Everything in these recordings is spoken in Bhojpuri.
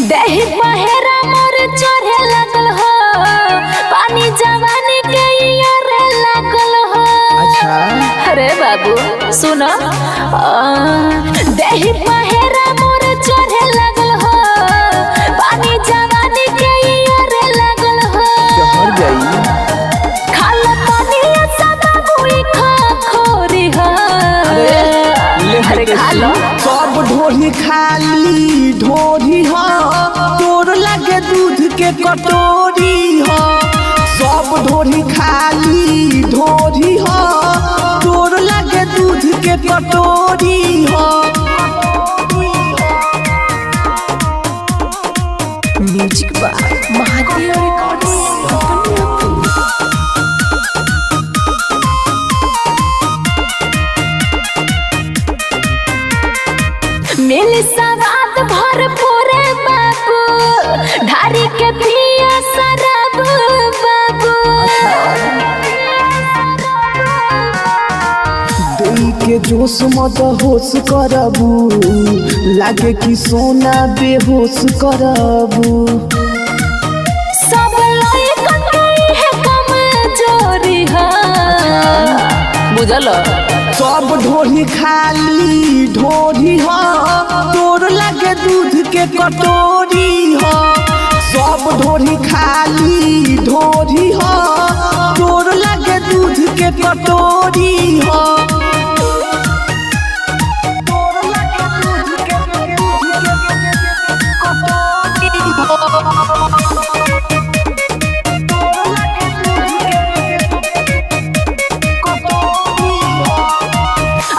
दही बहेरा मोर चढ़े लगल हो, पानी जवानी के यारे लगल हो। अच्छा अरे बाबू सुनो, दही बहेरा मोर चढ़े लगल हो, पानी जवानी के यारे लगल हो। चढ़ जाई खाल पानी सब बुई खा खोरी हो। अरे खा लो। सब ढोरी खाली ढोरी हो, तोर लगे दूध के कटोरी हो। सब ढोरी खाली ढोरी हो, तोर लगे दूध के कटोरी हो। Music by Mahadev records. मिली सवाद भरपूर बाबू, ढारी के पिया शराब बाबू। दिल के जोश मत होश करबू, लागे कि सोना बेहोश करबू। सब लइकन के है कमजोरी है, बुझल। सब ढोरी खाली ढोरी हो, तोर लगे दूध के कटोरी हो। सब ढोरी खाली ढोरी हो, तोर लगे दूध के कटोरी हो।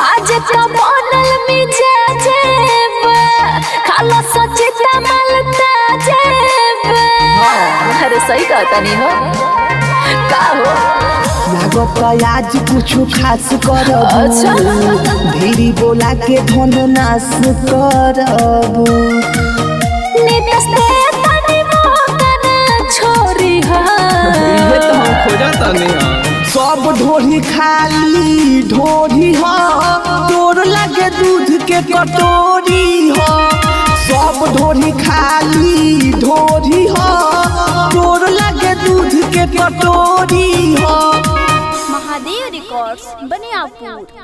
आज तो बनल मिजाज खाला सचिता मलता जेब। अरे सही कहता नहीं हो का हो। लागत आज कुछ खास करबू, अच्छा। धीरे बोला के धन नाश करबू। नितस ते तनी मोकन छोरी है। सब ढोरी खाली ढोरी हो, तोर लगे दूध के कटोरी हो। सब ढोरी खाली ढोरी हो, तोर लगे दूध के कटोरी हो। महादेव रिकॉर्ड्स बनियापुर।